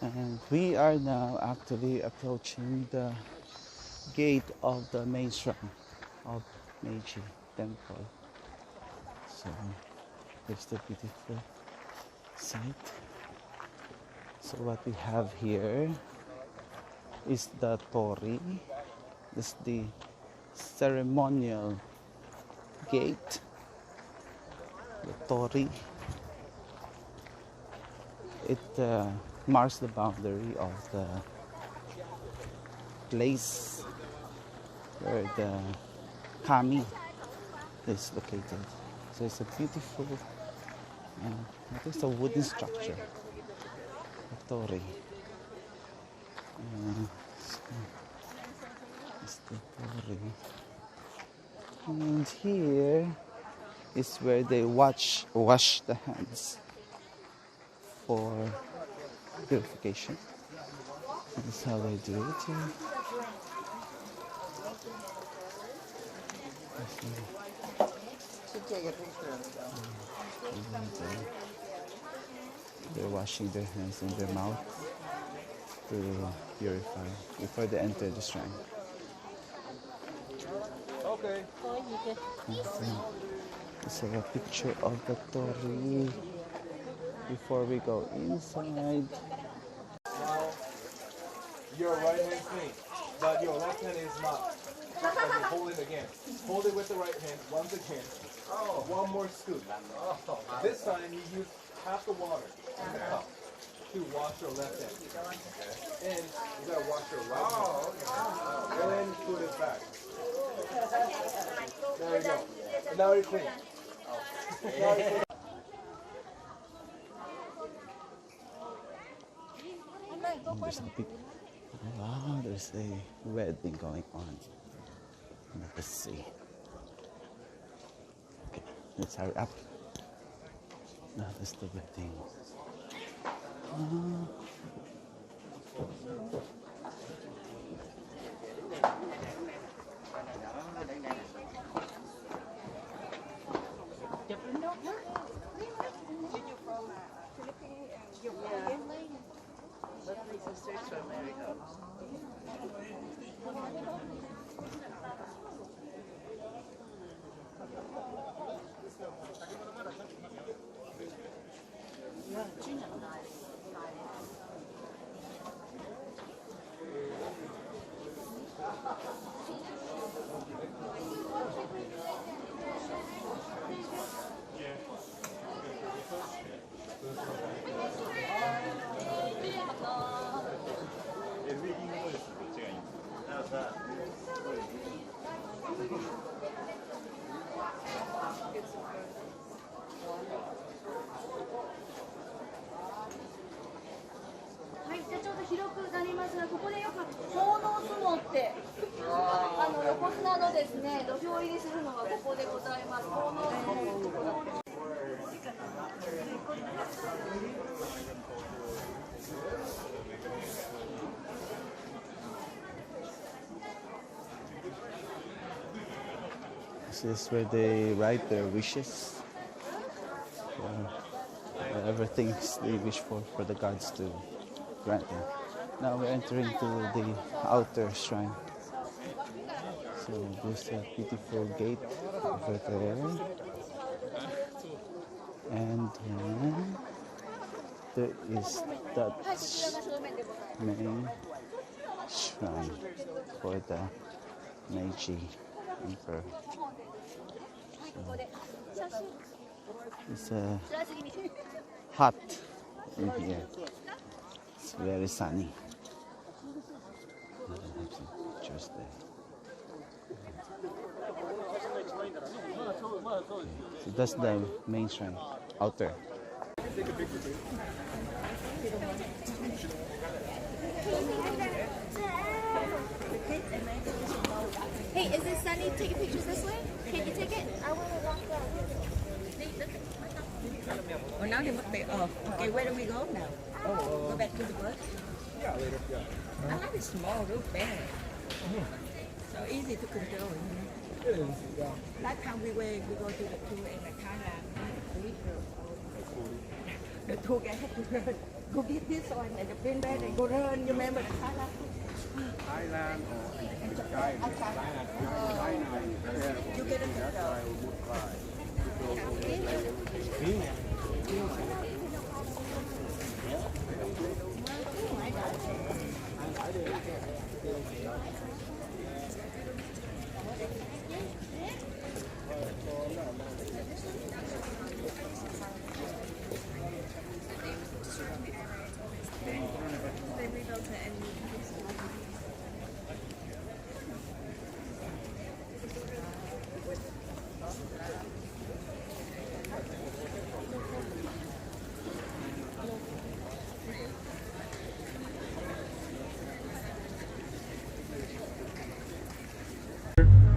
And we are now actually approaching the gate of the main shrine of Meiji Temple. So there's the beautiful site. So what we have here is the Tori. This is the ceremonial gate. The Tori. It marks the boundary of the place where the kami is located. So it's a beautiful, it is a wooden structure, a Tori. So it's the Tori. And here is where they wash the hands for purification. This is how they do it here. They're washing their hands and their mouth to purify before they enter the shrine. Okay. This is a picture of the Tori before we go inside. Now, your right hand clean, but your left hand is not. Okay, hold it again. Hold it with the right hand once again. One more scoop. This time you use half the water in the cup to wash your left hand. And you gotta wash your right hand. And then put it back. There you go. And now you're clean. Now you're clean. There's a big, wow, there's a wedding going on. Let's see. Okay, let's hurry up. Now that's the wedding. This is where they write their wishes. Everything they wish for the gods to grant them. Now we're entering to the outer shrine. So there's a beautiful gate over there. And there is that main shrine for the Meiji Emperor. It's hot in here. It's very sunny. I have some pictures there. So that's the main shrine, outer. Hey, is it sunny? Taking pictures this way? Can you take it? I want to walk that. Well, now they must be off. Okay, where do we go now? Go back to the bus? Yeah, later. Yeah. I like the small little bag. So easy to control. It is. Yeah. Last time we go to the tour in Thailand. The tour guide had to go get this one and the pin bag and go run. You remember the Thailand? Thailand or China. You get it.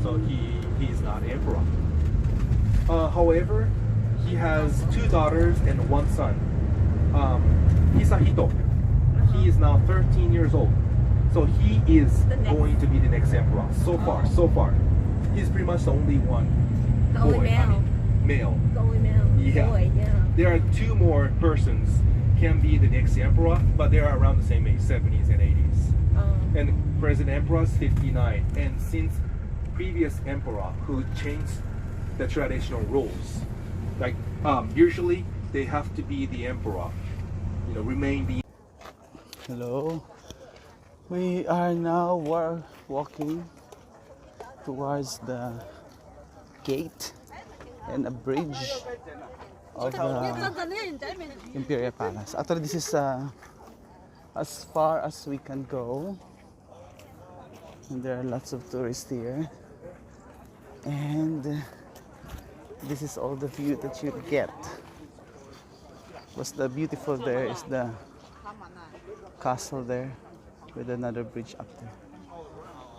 So he's not emperor. However, he has 2 daughters and 1 son. Hisahito. He is now 13 years old. So he is going to be the next emperor. So far. He's pretty much the only one. The only boy, male. Male. The only male. Yeah. Boy, yeah. There are 2 more persons can be the next emperor, but they are around the same age, 70s and 80s. And the present emperor is 59. And since previous emperor who changed the traditional rules, like usually they have to be the emperor, remain the. Hello. We are now walking towards the gate and a bridge of the Imperial Palace. Actually, this is as far as we can go. And there are lots of tourists here. And this is all the view that you get. What's the beautiful there is the castle there with another bridge up there.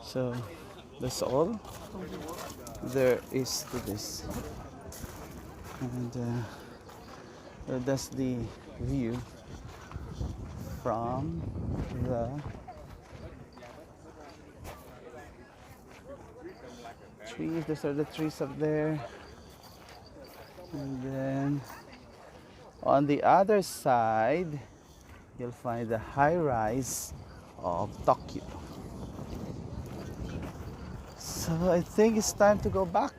So that's all there is to this. And that's the view from the trees. Those are the trees up there. And then on the other side, you'll find the high rise of Tokyo. So I think it's time to go back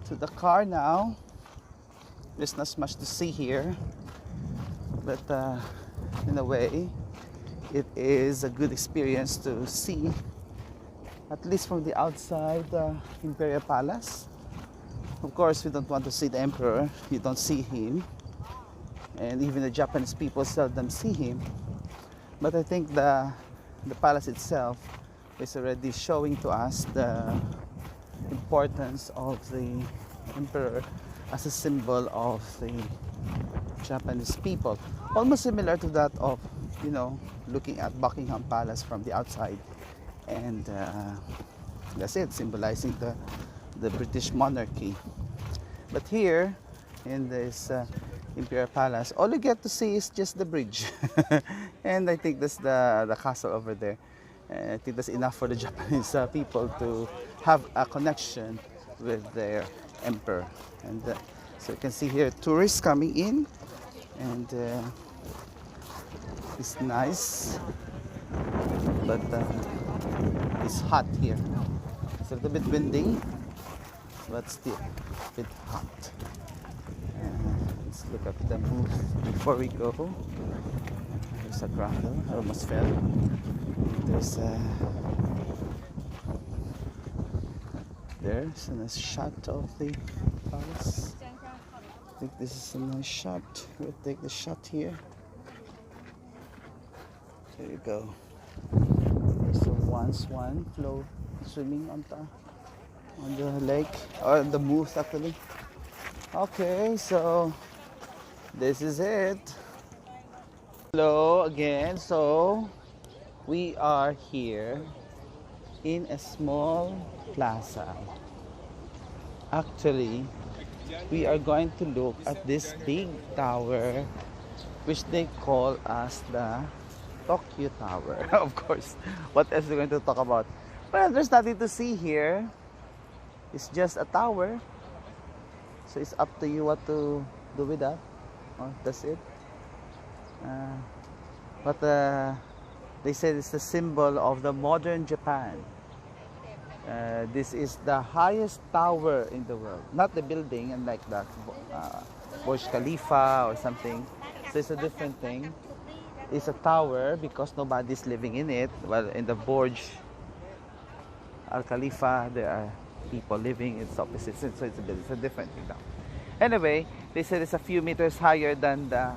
to the car now. There's not much to see here, but in a way, it is a good experience to see, at least from the outside, the Imperial Palace. Of course, we don't want to see the emperor. You don't see him, and even the Japanese people seldom see him. But I think the palace itself is already showing to us the importance of the emperor as a symbol of the Japanese people. Almost similar to that of, looking at Buckingham Palace from the outside. And that's it, symbolizing the British monarchy. But here, in this Imperial Palace, all you get to see is just the bridge. And I think that's the castle over there. And I think that's enough for the Japanese people to have a connection with their emperor. And so you can see here tourists coming in, and it's nice, but it's hot here. It's a little bit windy, but still a bit hot. Let's look at the booth before we go. There's a grotto. I almost fell. There's a nice shot of the palace. I think this is a nice shot. We'll take the shot here. There you go. There's one swan swimming on the lake, or the booth actually. Okay, so this is it. Hello again. So we are here in a small plaza. Actually, we are going to look at this big tower, which they call as the Tokyo Tower. Of course, what else are we going to talk about? Well, there's nothing to see here. It's just a tower. So it's up to you what to do with that. Oh, that's it. But they said it's the symbol of the modern Japan. This is the highest tower in the world, not the building and like that Burj Khalifa or something. So it's a different thing. It's a tower because nobody's living in it. Well, in the Burj Al Khalifa, there are people living. It's opposite, so it's a different thing now. Anyway, they said it's a few meters higher than the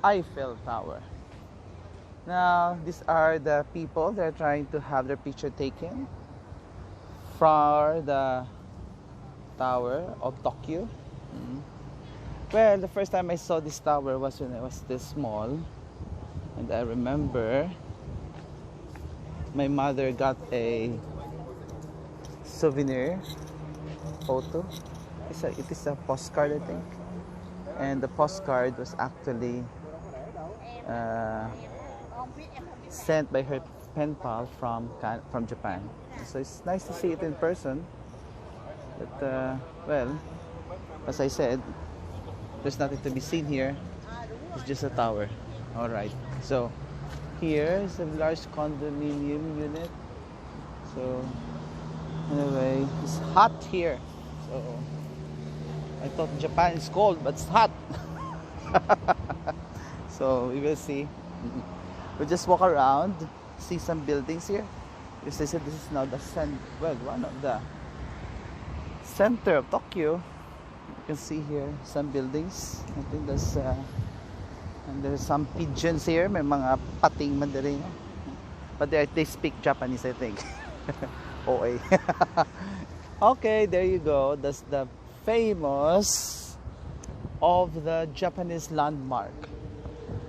Eiffel Tower. Now, these are the people that are trying to have their picture taken for the Tower of Tokyo. Well, the first time I saw this tower was when I was this small. And I remember my mother got a souvenir photo. It is a postcard, I think. And the postcard was actually sent by her pen pal from Japan. So it's nice to see it in person. But well, as I said, there's nothing to be seen here. It's just a tower. All right. So here is a large condominium unit. So anyway, it's hot here. So I thought Japan is cold, but it's hot. So we will see. We'll just walk around, see some buildings here. Because they said this is now the one of the center of Tokyo. You can see here some buildings. I think there's and there's some pigeons here. May mga pating Mandarin. But they speak Japanese, I think. OA. Okay, there you go. That's the famous of the Japanese landmark,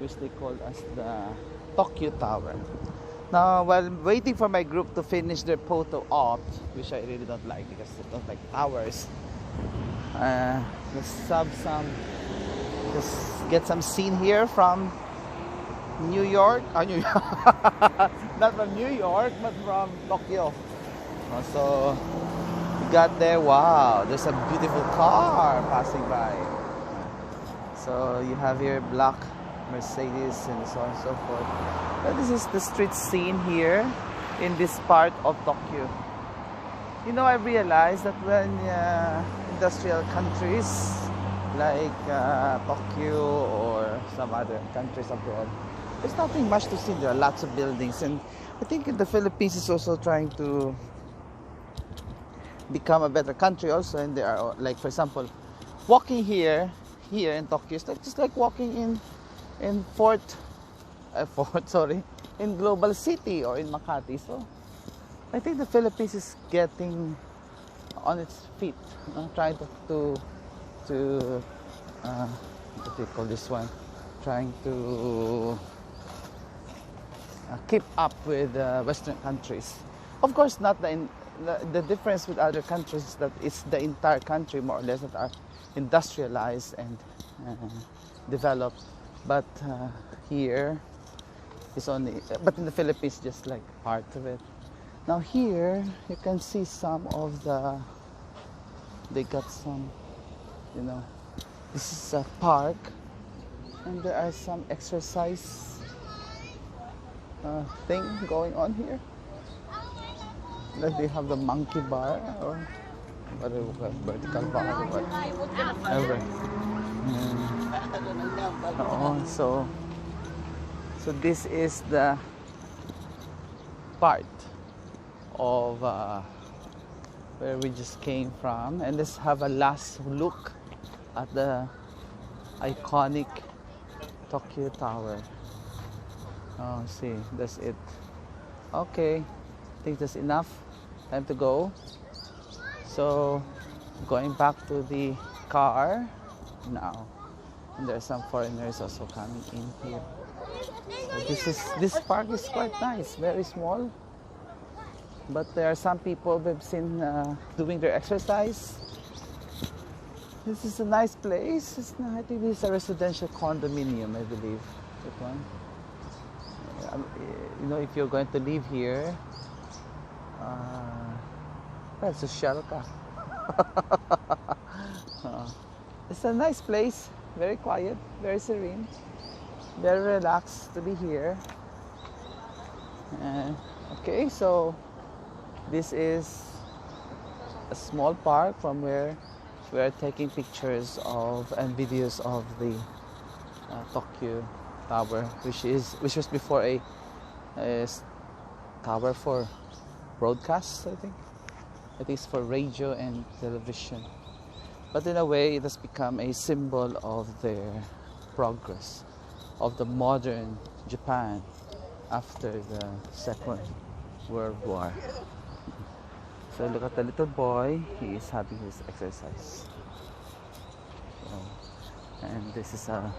which they call as the Tokyo Tower. Now, while waiting for my group to finish their photo op, which I really don't like because I don't like towers, let's get some scene here from New York. Not from New York, but from Tokyo. So we got there. Wow, there's a beautiful car passing by. So you have here black Mercedes and so on and so forth. But this is the street scene here in this part of Tokyo. You know, I realized that when industrial countries like Tokyo or some other countries abroad, there's nothing much to see. There are lots of buildings, and I think the Philippines is also trying to become a better country also. And there are, like, for example, walking here in Tokyo is like, just like walking in in Global City or in Makati. So I think the Philippines is getting on its feet, trying to what do you call this one? Trying to keep up with Western countries. Of course, not the difference with other countries is that it's the entire country more or less that are industrialized and developed. But here is only, but in the Philippines, just like part of it. Now here you can see some of they got some, you know, this is a park, and there are some exercise thing going on here. Like they have the monkey bar or vertical bar or whatever. So this is the part of where we just came from, and let's have a last look at the iconic Tokyo Tower. Oh, see, that's it. Okay, I think that's enough. Time to go. So, going back to the car now. And there are some foreigners also coming in here. So this park is quite nice, very small. But there are some people we've seen doing their exercise. This is a nice place. I think this is a residential condominium, I believe. That one. You know, if you're going to live here, well, it's a shelter. It's a nice place, very quiet, very serene. very relaxed to be here. Okay, so this is a small park from where we are taking pictures of and videos of the Tokyo Tower, which was before a tower for broadcast. I think it's for radio and television. But in a way, it has become a symbol of their progress, of the modern Japan after the Second World War. So look at the little boy, he is having his exercise. So, and this is a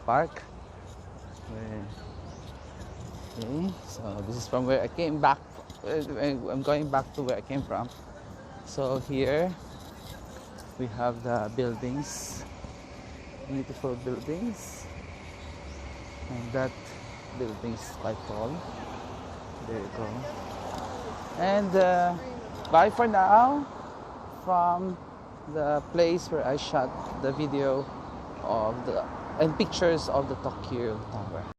park. Okay, so this is from where I came back. I'm going back to where I came from. So here we have the buildings, beautiful buildings, and that building is quite tall. There you go. And bye for now from the place where I shot the video of and pictures of the Tokyo Tower.